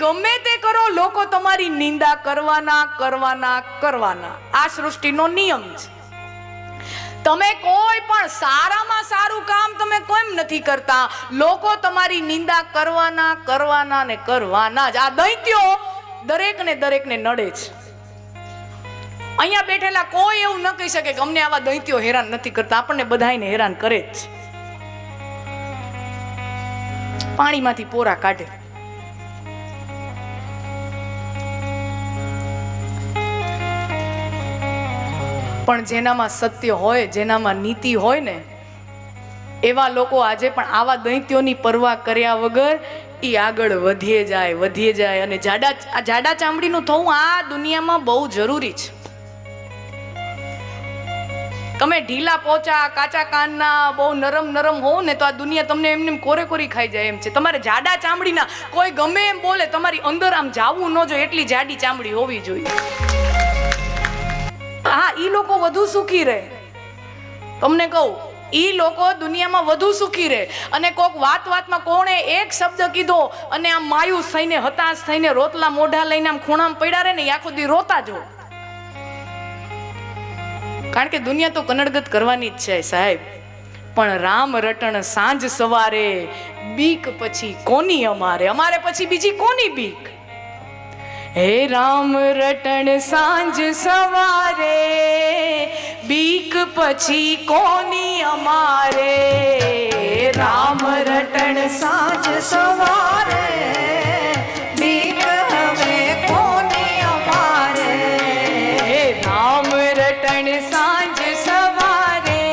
ગમે તે કરો, લોકો તમારી નિંદા કરવાના. આ સૃષ્ટિનો નિયમ છે. તમે કોઈ પણ સારામાં સારું કામ તમે કેમ નથી કરતા, લોકો તમારી નિંદા કરવાના જ. આ દૈત્યો દરેકને નડે છે. અહીંયા બેઠેલા કોઈ એવું ન કહી શકે કે અમને આવા દૈત્યો હેરાન નથી કરતા. આપણને બધાયને હેરાન કરે જ છે. પાણીમાંથી પોરા કાઢે. પણ જેનામાં સત્ય હોય, જેનામાં નીતિ હોય ને, એવા લોકો આજે પણ આવા દૈત્યોની પરવા કર્યા વગર ઈ આગળ વધીએ જાય. અને જાડા ચામડીનું થવું આ દુનિયામાં બહુ જરૂરી છે. તમે ઢીલા પોચા, કાચા કાનના, બહુ નરમ હોવ ને તો આ દુનિયા તમને એમને કોરી ખાઈ જાય એમ છે. તમારે જાડા ચામડીના, કોઈ ગમે એમ બોલે, તમારી અંદર આમ જાવું ન જોઈએ એટલી જાડી ચામડી હોવી જોઈએ. હા, ઈ લોકો વધુ સુખી રહે. તમને કહું, ઈ લોકો દુનિયામાં વધુ સુખી રહે. અને કોક વાતમાં કોણે એક શબ્દ કીધો અને આમ માયુસ થઈને, હતાશ થઈને, રોતલા મોઢા લઈને આમ ખૂણામાં પડ્યા રહે ને, આખો દી રોતા જો. કારણ કે દુનિયા તો કનડગત કરવાની જ છે સાહેબ. પણ રામ રટણ સાંજ સવારે, બીક પછી કોની અમારે પછી બીજી કોની બીક? હે રામ રટણ સાંજ સવારે, બીક પછી કોની અમારે? રામ રટણ સાંજ સવારે, બીક હવે કોની અમારે? રામ રટણ સાંજ સવારે,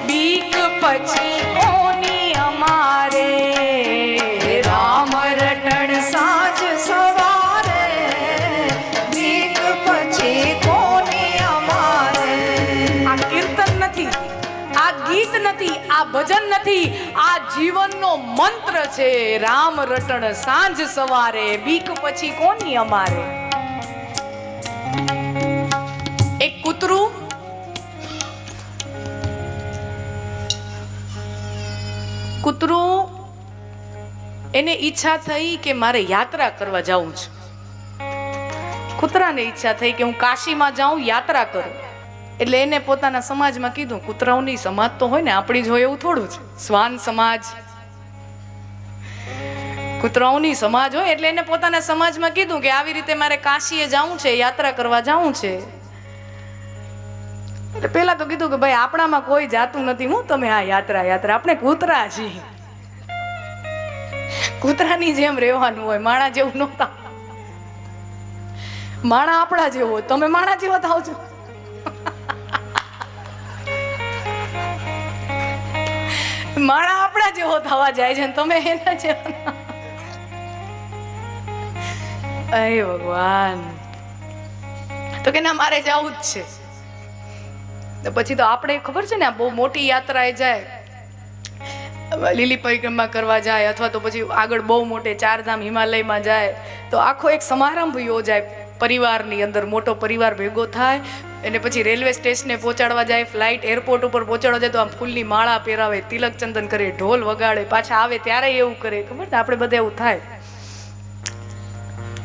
બીક પછી કોની અમારે? રામ રટણ સાંજ સવારે, ગીત નથી, આ ભજન નથી, આ જીવનનો મંત્ર છે. રામ રટણ સાંજ સવારે, બીક પછી કોની અમારે? એક કૂતરું એને ઈચ્છા થઈ કે મારે યાત્રા કરવા જવું છે. કૂતરાને ઈચ્છા થઈ કે હું કાશીમાં જાઉં, યાત્રા કરું. એટલે એને પોતાના સમાજમાં કીધું. કૂતરાઓની સમાજ તો હોય ને, આપણી જ હોય એવું થોડું છે. શ્વાન સમાજ, કૂતરાઓની સમાજ હોય. એટલે એને પોતાના સમાજમાં કીધું કે આવી રીતે મારે કાશીએ જવું છે, યાત્રા કરવા જવું છે. એટલે પેલા તો કીધું કે ભાઈ આપણામાં કોઈ જાતું નથી, હું તમે આ યાત્રા આપણે કૂતરા છીએ. કૂતરાની જેમ રહેવાનું હોય, માણા જેવું નહોતા. માણા આપણા જેવો, તમે માણા જેવા થાવ છો. માણા આપણા જેવો થવા જાય છે, તમે એના જેવા. અરે ભગવાન. તો કે ના, મારે જવું જ છે. તો પછી તો આપણે ખબર છે ને, બહુ મોટી યાત્રાએ જાય, લીલી પરિક્રમા કરવા જાય, અથવા તો પછી આગળ બહુ મોટે ચારધામ હિમાલયમાં જાય, તો આખો એક સમારંભ યોજાય. પરિવારની અંદર મોટો પરિવાર ભેગો થાય, એને પછી રેલવે સ્ટેશને પહોંચાડવા જાય, ફ્લાઇટ એરપોર્ટ ઉપર પહોંચાડવા જાય તો આમ ફૂલની માળા પહેરાવે, તિલક ચંદન કરે, ઢોલ વગાડે. પાછા આવે ત્યારે એવું કરે, ખબર છે આપણે બધા એવું થાય.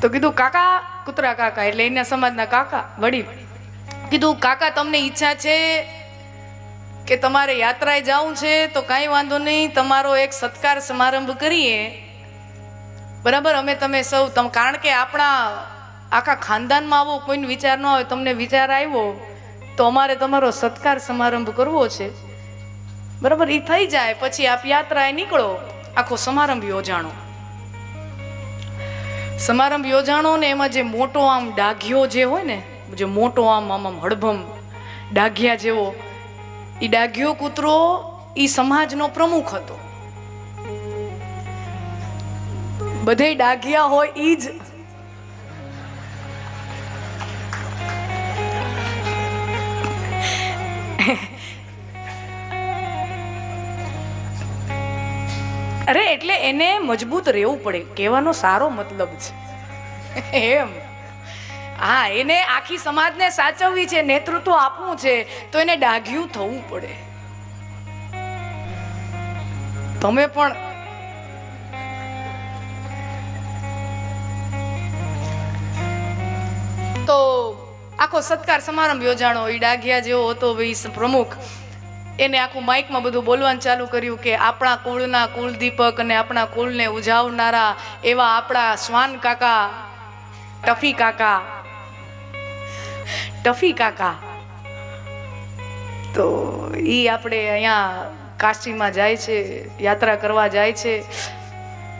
તો કીધું કાકા, કૂતરા કાકા એટલે એના સમાજના કાકા વડીલ, કીધું કાકા તમને ઈચ્છા છે કે તમારે યાત્રાએ જવું છે, તો કાંઈ વાંધો નહીં, તમારો એક સત્કાર સમારંભ કરીએ, બરાબર? અમે તમે સૌ, કારણ કે આપણા આખા ખાનદાનમાં આવો કોઈને વિચાર ન આવે, તમને વિચાર આવ્યો તો અમારે તમારો સત્કાર સમારંભ કરવો છે, બરાબર? એ થઈ જાય પછી આપ યાત્રાએ નીકળો. આખો સમારંભ યોજાણો ને એમાં જે મોટો આમ ડાઘિયો જે હોય ને, જે મોટો આમ હડભમ ડાઘિયા જેવો, એ ડાઘિયો કૂતરો એ સમાજનો પ્રમુખ હતો. બધે ડાઘિયા હોય ઈ જ અરે એટલે એને મજબૂત રહેવું પડે, કહેવાનો સારો મતલબ છે એમ. હા, એને આખી સમાજને સાચવવી છે, નેતૃત્વ આપવું છે, તો એને ડાઘ્યું થવું પડે. તમે પણ તો આખો સત્કાર સમારંભ યોજાણો. એ ડાઘિયા જેવો હતો પ્રમુખ, એને આખું માઇકમાં બધું બોલવાનું ચાલુ કર્યું કે આપણા કુળના કુલદીપક અને આપણા કુળને ઉજાવનારા એવા આપણા શ્વાન કાકા ટફી કાકા તો ઈ આપણે અહીંયા કાશીમાં જાય છે, યાત્રા કરવા જાય છે.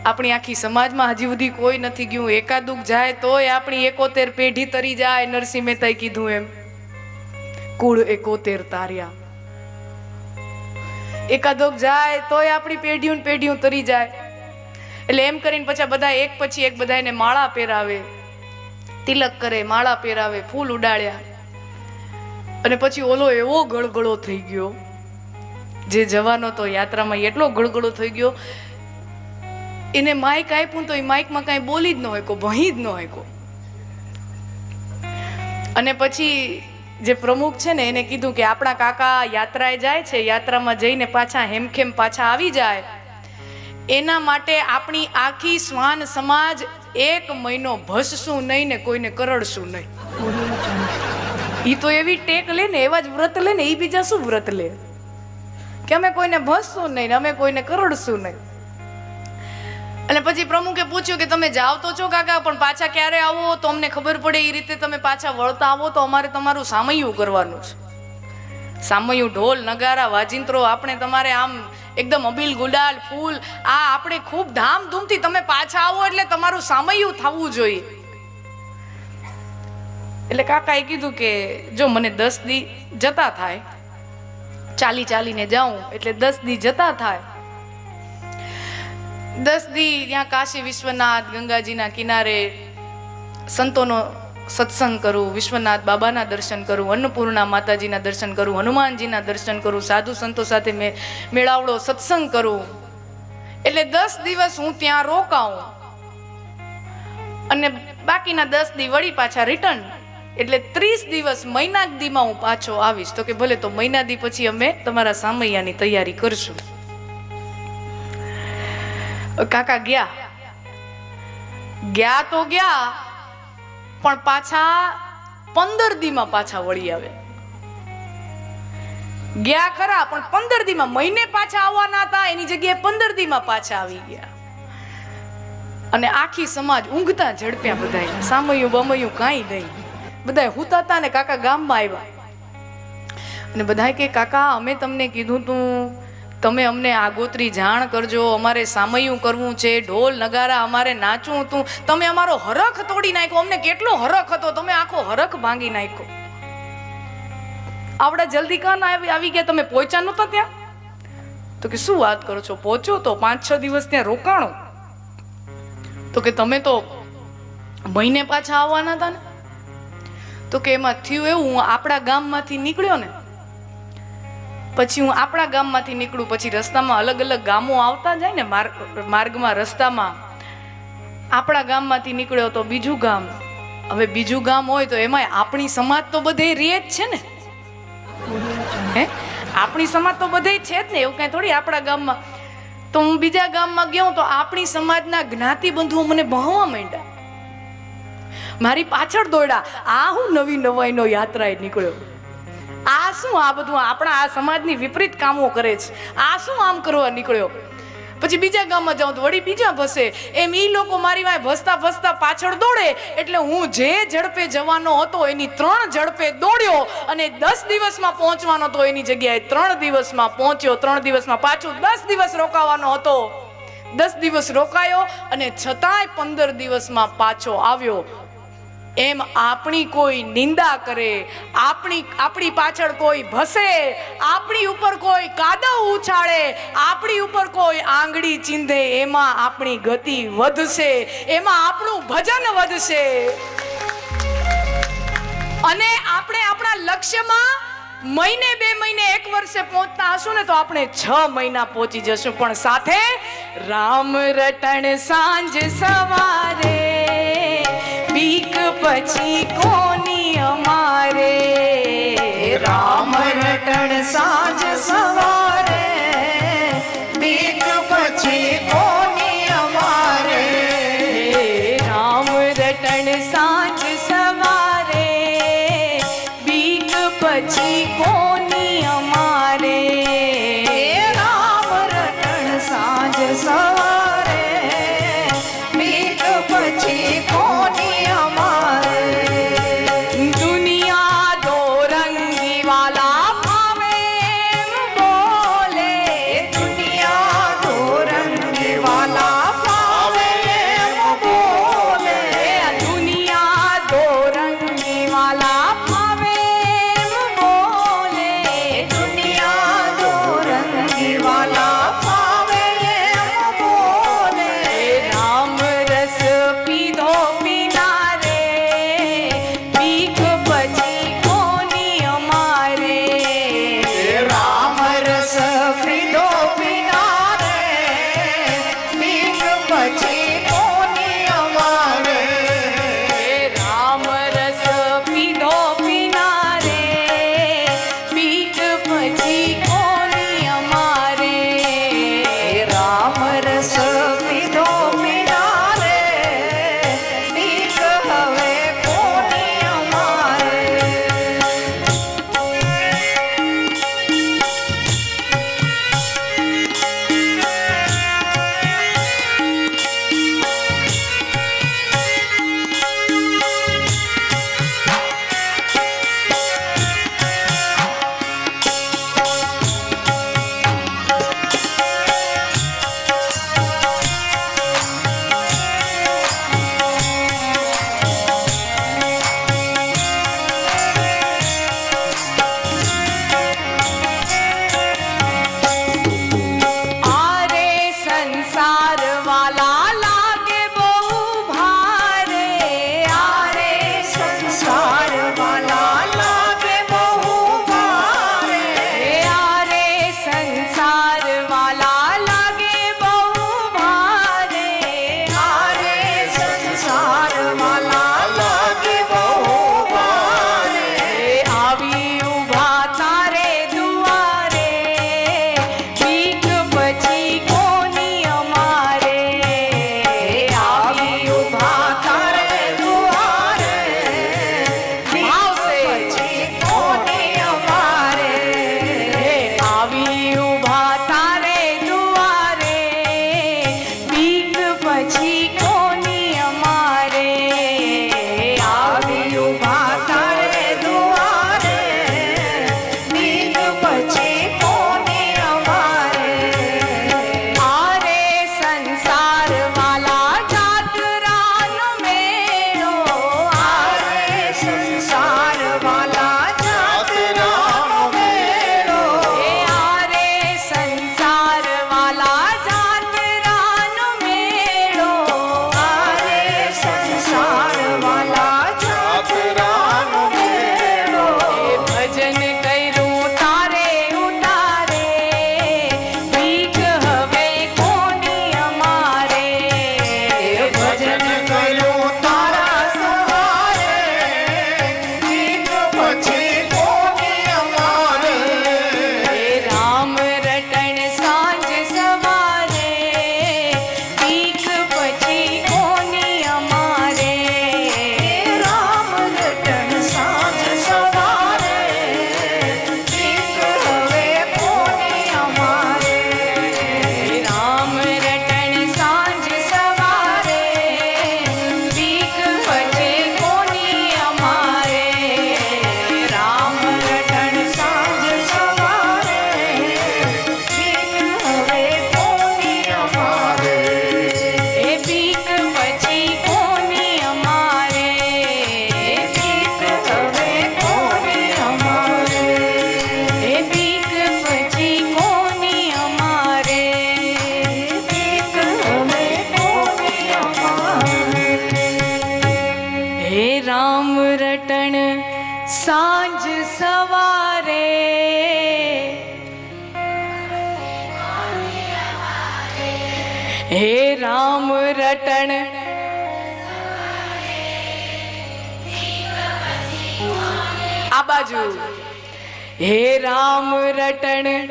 આપણી આખી સમાજમાં હજી સુધી કોઈ નથી ગયું. એકાદુક જાય તોય આપણી 71 પેઢી તરી જાય. નરસિંહ મહેતાએ કીધું એમ, કુળ 71 તાર્યા. એકાદોક જાય તોય આપણી પેઢીઓ તરી જાય. એટલે એમ કરીને પછી બધા એક પછી એક બધાને માળા પહેરાવે, તિલક કરે, માળા પહેરાવે, ફૂલ ઉડાડ્યા. અને પછી ઓલો એવો ગળગળો થઈ ગયો, જે જવાનો તો યાત્રામાં એટલો ગળગળો થઈ ગયો, એને માઇક આપ્યું તો એ માઇકમાં કાંઈ બોલી જ ન હોય, ભણી જ ન હોય. અને પછી જે પ્રમુખ છે ને એને કીધું કે આપણા કાકા યાત્રાએ જાય છે, યાત્રામાં જઈને પાછા હેમખેમ પાછા આવી જાય, એના માટે આપણી આખી શ્વાન સમાજ 1 મહિનો ભસશું નહીં ને કોઈને કરડશું નહીં. ઈ તો એવી ટેક લે ને, એવા જ વ્રત લે ને. ઈ બીજા શું વ્રત લે કે અમે કોઈને ભસશું નહીં ને અમે કોઈને કરડશું નહીં. અને પછી પ્રમુખે પૂછ્યું કે તમે જાઓ તો છો કાકા, પણ પાછા ક્યારે આવો તો અમને ખબર પડે. એ રીતે તમે પાછા વળતા આવો તો અમારે તમારું સામૈયું કરવાનું છે. સામૈયું, ઢોલ નગારા વાજિંત્રો, આપણે તમારે આમ એકદમ અબીલ ગુલાલ ફૂલ આ આપણે ખૂબ ધામધૂમથી તમે પાછા આવો એટલે તમારું સામૈયું થવું જોઈએ. એટલે કાકાએ કીધું કે જો મને 10 દી જતા થાય, ચાલીને જાઉં એટલે 10 દી જતા થાય. 10 દી ત્યાં કાશી વિશ્વનાથ ગંગાજીના કિનારે સંતોનો સત્સંગ કરું, વિશ્વનાથ બાબાના દર્શન કરું, અન્નપૂર્ણા માતાજીના દર્શન કરું, હનુમાનજીના દર્શન કરું, સાધુ સંતો સાથે મેળાવડો સત્સંગ કરું. એટલે 10 દિવસ હું ત્યાં રોકાઉં અને બાકીના 10 દી વળી પાછા રિટર્ન. એટલે 30 દિવસ મહિના દીમાં હું પાછો આવીશ. તો કે ભલે, તો મહિના દી પછી અમે તમારા સામૈયાની તૈયારી કરશું. કાકા ગયા તો ગયા, પણ પાછા 15 દીમાં પાછા વળી આવે. ગયા ખરા પણ 15 દીમાં, મહિને પાછા આવવાના હતા એની જગ્યાએ 15 દીમાં પાછા આવી ગયા. અને આખી સમાજ ઊંઘતા ઝડપ્યા. બધા સામૈયું બમૈયું કાંઈ નહીં, બધા હુતા હતા ને કાકા ગામમાં આવ્યા. અને બધા કે કાકા અમે તમને કીધું તું, તમે અમને આગોતરી જાણ કરજો, અમારે સામૈયું કરવું છે, ઢોલ નગારા અમારે નાચવું હતું. તમે અમારો હરખ તોડી નાખ્યો. અમને કેટલો હરખ હતો, તમે આખો હરખ ભાંગી નાખ્યો. આવડા જલ્દી કાન આવી ગયા, તમે પહોંચ્યા નહોતા ત્યાં? તો કે શું વાત કરો છો, પહોંચ્યો તો 5-6 દિવસ ત્યાં રોકાણો. તો કે તમે તો મહિને પાછા આવવાના હતા ને. તો કે એમાં થયું એવું, હું આપણા ગામમાંથી નીકળ્યો ને, પછી હું આપણા ગામમાંથી નીકળું, પછી રસ્તામાં અલગ અલગ ગામો આવતા જાય ને માર્ગમાં, રસ્તામાં આપણા ગામમાંથી નીકળ્યો તો બીજું ગામ. હવે બીજું ગામ હોય તો એમાં આપણી સમાજ તો બધે રહે જ છે ને. હે, આપણી સમાજ તો બધે છે જ ને, એવું કઈ થોડી આપણા ગામમાં. તો હું બીજા ગામમાં ગયો તો આપણી સમાજના જ્ઞાતિ બંધુઓ મને બહવા માંડ્યા, મારી પાછળ દોડ્યા. આ હું નવી નવાઈનો યાત્રાએ નીકળ્યો, આ શું આ બધું આપણા આ સમાજની વિપરીત કામો કરે છે, આ શું આમ કરવા નીકળ્યો. પછી બીજા ગામમાં જાઉં તો વળી બીજા ભસે. એમ ઈ લોકો મારી વાય ભસતા પાછળ દોડે. એટલે હું જે ઝડપે જવાનો હતો એની 3 ઝડપે દોડ્યો અને 10 દિવસમાં પહોંચવાનો હતો એની જગ્યાએ 3 દિવસમાં પહોંચ્યો. 3 દિવસમાં પાછું 10 દિવસ રોકાવાનો હતો, 10 દિવસ રોકાયો અને છતાંય 15 દિવસમાં પાછો આવ્યો. એમ આપણી કોઈ નિંદા કરે, આપણી પાછળ કોઈ ભસે, આપણી ઉપર કોઈ કાદવ ઉછાળે, આપણી ઉપર કોઈ આંગળી ચીંધે, એમાં આપણી ગતિ વધશે, એમાં આપણું ભજન વધશે. અને આપણે આપણા લક્ષ્યમાં મહિને 2 મહિને 1 વર્ષે પહોંચતા હશું ને તો આપણે 6 મહિના પહોંચી જશું. પણ સાથે રામ રટણ સાંજ સવારે, બીક પછી કોની અમારે. રામ રટણ સાંજ સવારે, બીક પછી કોની અમારે. રામ રટણ સાંજ સવારે, પછી કોની અમારે રામ રટણ સાંજ સવારે બીક પછી કોની અમારે દુનિયા દો રંગી વાલા ભાવે એમ બોલે દુનિયા દો રંગી વાલા ફાવે એમ બોલે દુનિયા દો રંગી વાલા ભાવે એમ બોલે દુનિયા દો રંગી વાલા ફાવે એમ બોલે રામ રસ પીધો પીના રે બીક પછી કોની અમારે રામ રસ પીધો પીના રે બીક પછી કોની અમારે રામ રસ પીધો પીના રે બીક પછી કોની અમારે રામ રસ પીધો પીના રે બીક હવે કોની અમારે આરે સંસાર વાલા લાગે બહુ ભારે આરે સંસાર વાલા લાગે બહુ ભારે આરે સંસાર વાલા લાગે બહુ ભારે આરે સંસાર વાલા લાગે બહુ ભારે આવી ઉભા તારે દુઆરે બીક પછી કોની અમારે આવી ઉભા તારે દુઆરે ભાવશે. પછી કોની અમારે આવી ઉભા તારે દુઆરે બીક પછી કોની અમારે આવી ઉભા તારે દુઆરે બીક પછી કોની અમારે આરે સંસાર વાલા જાતરાનો મેળો આરે સંસાર વાલા જાતરાનો મેળો આરે સંસાર વાલા જાતરાનો મેળો આરે સંસાર વાલા જાતરાનો મેળો ભજન કર્યું તારે ઉતારે બીક હવે કોની અમારે ભજન કર્યું તારા સવારે બીક પછી કોની અમારે રામ રટણ સાંજ સવારે બીક પછી કોની અમારે રામ રટણ સાંજ સવારે બીક હવે કોની અમારે રામ રટણ સાંજ સવારે બીક પછી કોની અમારે રામ રટણ સાંજ સવારે બીક હવે કોની અમારે એ બીક પછી કોની અમારે બીક હવે કોની અમારે એ બીક પછી કોની અમારે બીક હવે કોની અમારે હે રામ રટણ સાંજ સવારે હે રામ રટણ આ બાજુ હે રામ રટણ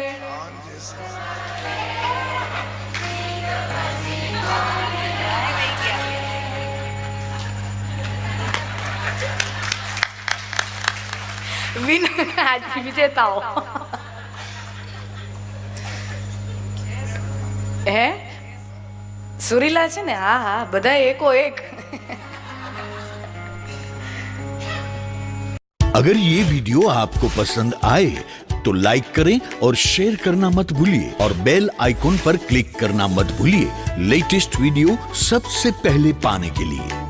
આજ વિજેતાઓ હે સુરીલા છે ને હા હા બધા એકો એક अगर ये वीडियो आपको पसंद आए तो लाइक करें और शेयर करना मत भूलिए और बेल आइकॉन पर क्लिक करना मत भूलिए लेटेस्ट वीडियो सबसे पहले पाने के लिए।